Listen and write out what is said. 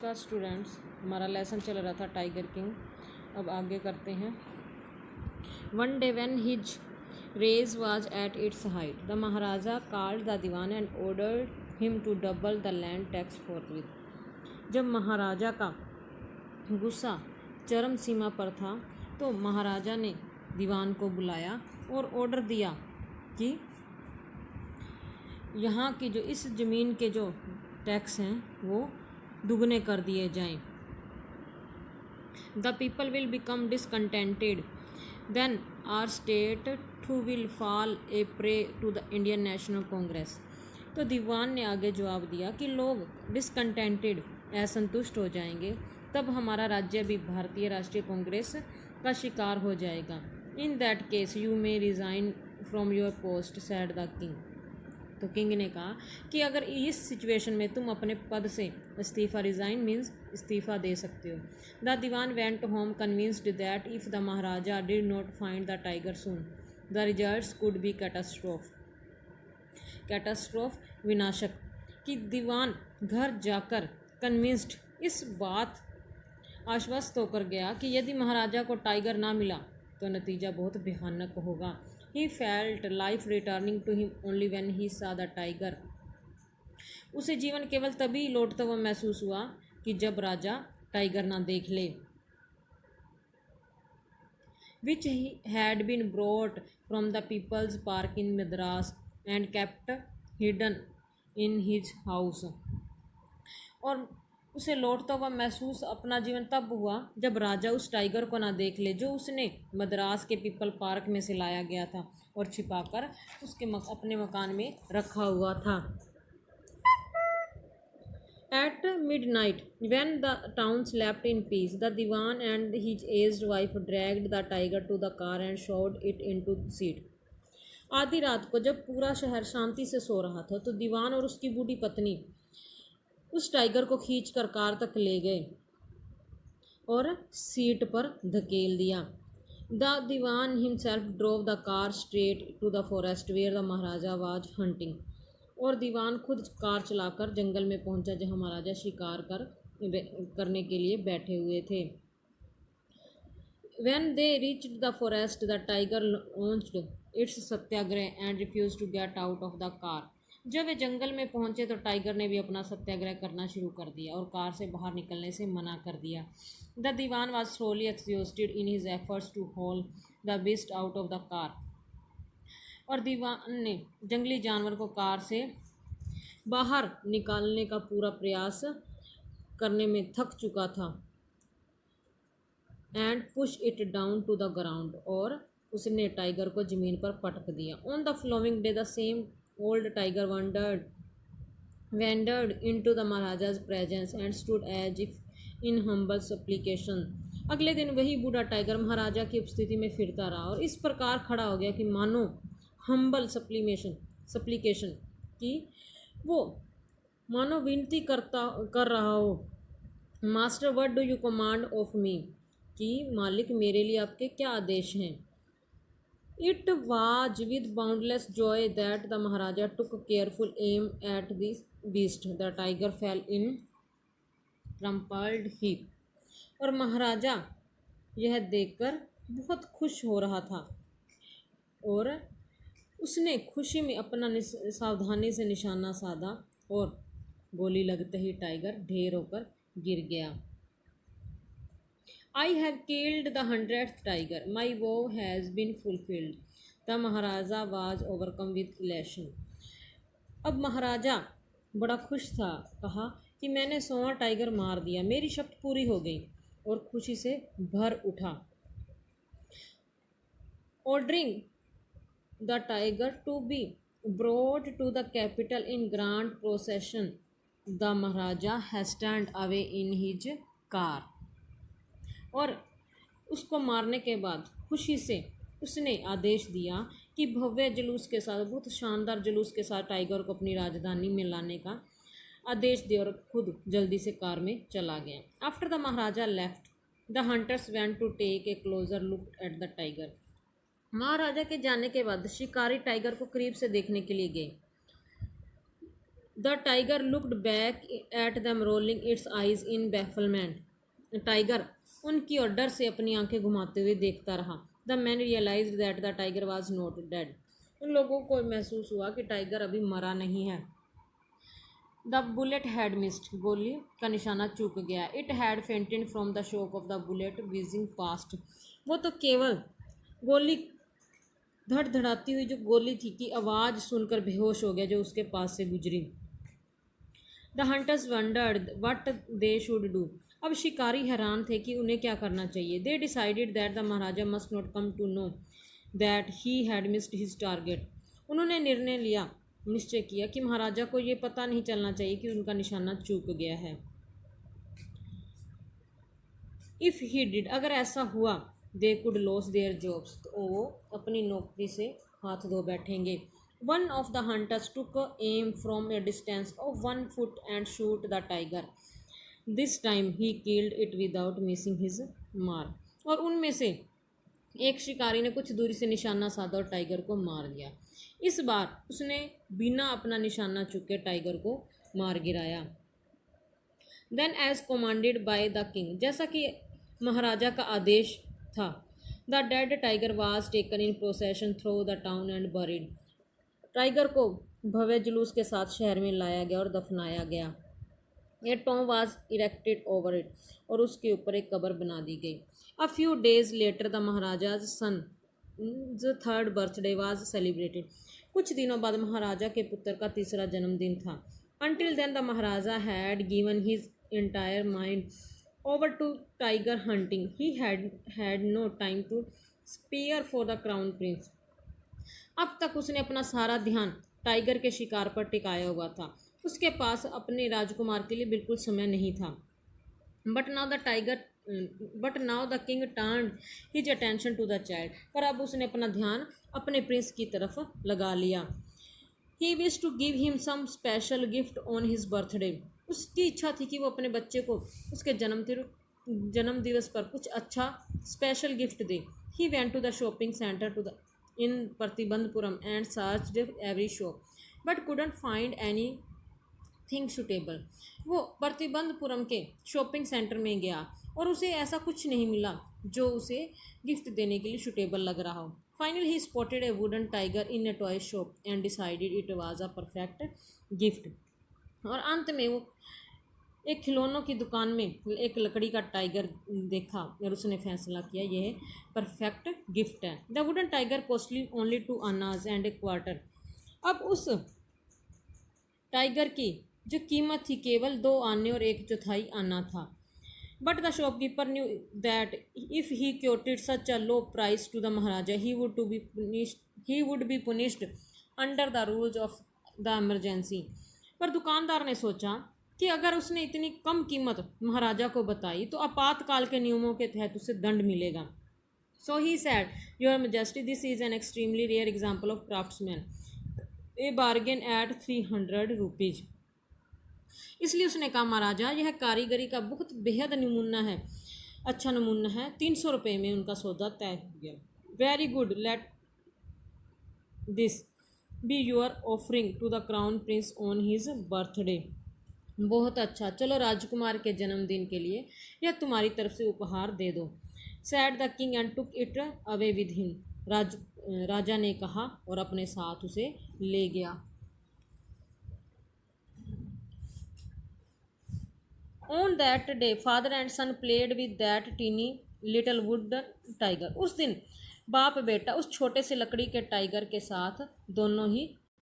नमस्कार स्टूडेंट्स, हमारा लेसन चल रहा था टाइगर किंग। अब आगे करते हैं। One day when his rage was at its height the maharaja called the dewan and ordered him to double the land tax forthwith. जब महाराजा का गुस्सा चरम सीमा पर था तो महाराजा ने दीवान को बुलाया और ऑर्डर दिया कि यहाँ की जो इस ज़मीन के जो टैक्स हैं वो दुगने कर दिए जाएं। The people will become discontented then are state to will fall a prey to the Indian National Congress. तो दीवान ने आगे जवाब दिया कि लोग डिसकंटेंटेड असंतुष्ट हो जाएंगे, तब हमारा राज्य भी भारतीय राष्ट्रीय कांग्रेस का शिकार हो जाएगा। In that case you may resign from your post sad the king. तो किंग ने कहा कि अगर इस सिचुएशन में तुम अपने पद से इस्तीफ़ा, रिज़ाइन मीन्स इस्तीफ़ा दे सकते हो। The Dewan went home convinced that if the maharaja did not find the tiger soon the results could be catastrophe विनाशक। कि दीवान घर जाकर कन्विंस्ड, इस बात आश्वस्त होकर गया कि यदि महाराजा को टाइगर ना मिला तो नतीजा बहुत भयानक होगा। He felt life returning to him only when he saw the tiger. उसे जीवन केवल तभी लौटता हुआ महसूस हुआ कि जब राजा टाइगर ना देख ले। Which he had been brought from the People's Park in Madras and kept hidden in his house. और उसे लौटता हुआ महसूस अपना जीवन तब हुआ जब राजा उस टाइगर को ना देख ले जो उसने मद्रास के पीपल पार्क में से लाया गया था और छिपाकर उसके अपने मकान में रखा हुआ था। At midnight, when the town slept in peace, the Diwan and his aged wife dragged the tiger to the car and shoved it into the seat. आधी रात को जब पूरा शहर शांति से सो रहा था तो दीवान और उसकी बूढ़ी पत्नी उस टाइगर को खींचकर कार तक ले गए और सीट पर धकेल दिया। The Dewan himself drove the car straight to the forest where the maharaja was hunting. और दीवान खुद कार चलाकर जंगल में पहुंचा जहां महाराजा शिकार करने के लिए बैठे हुए थे। When they reached the forest, the tiger launched its Satyagraha and refused to get out of the car. जब वे जंगल में पहुंचे तो टाइगर ने भी अपना सत्याग्रह करना शुरू कर दिया और कार से बाहर निकलने से मना कर दिया। The Dewan was slowly exhausted in his efforts to haul the beast out of the car. और दीवान ने जंगली जानवर को कार से बाहर निकालने का पूरा प्रयास करने में थक चुका था। And push it down to the ground, और उसने टाइगर को ज़मीन पर पटक दिया। On the following day the same old tiger wandered into the Maharaja's presence and stood as if in humble supplication. अगले दिन वही बूढ़ा टाइगर महाराजा की उपस्थिति में फिरता रहा और इस प्रकार खड़ा हो गया कि मानो हम्बल सप्लीकेशन की वो मानो विनती कर रहा हो। Master what do you command of me, कि मालिक मेरे लिए आपके क्या आदेश हैं। It was with boundless joy that the Maharaja took careful aim at the beast. The tiger fell in crumpled heap. और महाराजा यह देखकर बहुत खुश हो रहा था और उसने खुशी में अपना सावधानी से निशाना साधा और गोली लगते ही टाइगर ढेर होकर गिर गया। I have killed the 100th tiger. My vow has been fulfilled. The Maharaja was overcome with elation. अब महाराजा बड़ा खुश था, कहा कि मैंने 100वां टाइगर मार दिया, मेरी शर्त पूरी हो गई, और खुशी से भर उठा। Ordering the tiger to be brought to the capital in grand procession, the Maharaja hastened away in his car. और उसको मारने के बाद खुशी से उसने आदेश दिया कि भव्य जुलूस के साथ, बहुत शानदार जुलूस के साथ टाइगर को अपनी राजधानी में लाने का आदेश दिया और खुद जल्दी से कार में चला गया। After the maharaja left the hunters went to take a closer look at the tiger. महाराजा के जाने के बाद शिकारी टाइगर को करीब से देखने के लिए गए। The tiger looked back at them rolling its eyes in bafflement. Tiger उनकी ओर डर से अपनी आंखें घुमाते हुए देखता रहा। The man realize that the tiger was not dead. उन लोगों को महसूस हुआ कि टाइगर अभी मरा नहीं है। The bullet had missed. गोली का निशाना चूक गया। It had fainted from the shock of the bullet wheezing past. वो तो केवल गोली धड़धड़ाती हुई जो गोली थी की आवाज़ सुनकर बेहोश हो गया जो उसके पास से गुजरी। The hunters wondered what they should do. अब शिकारी हैरान थे कि उन्हें क्या करना चाहिए। They decided that the Maharaja must not come to know that he had missed his target. उन्होंने निश्चय किया कि महाराजा को ये पता नहीं चलना चाहिए कि उनका निशाना चूक गया है। इफ़ ही डिड, अगर ऐसा हुआ, they could loss their jobs, तो वो अपनी नौकरी से हाथ धो बैठेंगे। One of the hunters took am from A distance of 1 foot and shoot the tiger. This time he killed it without missing his mark. और उनमें से एक शिकारी ने कुछ दूरी से निशाना साधा और टाइगर को मार दिया। इस बार उसने बिना अपना निशाना चूके टाइगर को मार गिराया। Then as commanded by the king, जैसा कि महाराजा का आदेश था, the dead tiger was taken in procession through the town and buried. Tiger को भव्य जुलूस के साथ शहर में लाया गया और दफनाया गया। A tomb was erected over it, और उसके ऊपर एक कब्र बना दी गई। A few days later the maharaja's son third birthday was celebrated. कुछ दिनों बाद महाराजा के पुत्र का तीसरा जन्मदिन था। Until then the Maharaja had given his entire mind over to tiger hunting. He had no time to spare for the crown prince. अब तक उसने अपना सारा ध्यान टाइगर के शिकार पर टिकाया हुआ था। उसके पास अपने राजकुमार के लिए बिल्कुल समय नहीं था। But now the king turned his attention to the child. पर अब उसने अपना ध्यान अपने प्रिंस की तरफ लगा लिया। He wish to give him some special gift on his birthday. उसकी इच्छा थी कि वो अपने बच्चे को उसके जन्म दिवस पर कुछ अच्छा स्पेशल गिफ्ट दे। He went to the shopping centre to the in Pratibandapuram and searched every shop but couldn't find anything suitable. वो प्रतिबंधपुरम के शॉपिंग सेंटर में गया और उसे ऐसा कुछ नहीं मिला जो उसे गिफ्ट देने के लिए सुटेबल लग रहा हो। Finally he spotted A wooden tiger in A toy shop and decided it was a perfect gift. और अंत में वो एक खिलौनों की दुकान में एक लकड़ी का टाइगर देखा और उसने फैसला किया यह परफेक्ट गिफ्ट है। The wooden tiger costly only 2 आनाज एंड ए क्वार्टर। अब उस टाइगर की जो कीमत थी केवल 2 आने और 1/4 आना था। But the shopkeeper knew that if he quoted such a low price to the maharaja he would be punished under the rules of the emergency. पर दुकानदार ने सोचा कि अगर उसने इतनी कम कीमत महाराजा को बताई तो आपातकाल के नियमों के तहत उसे दंड मिलेगा। So he said, your majesty, this is an extremely rare example of craftsmanship, a bargain at 300 rupees. इसलिए उसने कहा, महाराजा, यह कारीगरी का बहुत बेहद नमूना है, अच्छा नमूना है। 300 रुपये में उनका सौदा तय हो गया। Very good, let this be your offering to the crown prince on his birthday. बहुत अच्छा, चलो राजकुमार के जन्मदिन के लिए यह तुम्हारी तरफ से उपहार दे दो। Said the king and took it away with him. राजा ने कहा और अपने साथ उसे ले गया। On that day father and son played with that tiny little wooden tiger. उस दिन बाप बेटा उस छोटे से लकड़ी के टाइगर के साथ दोनों ही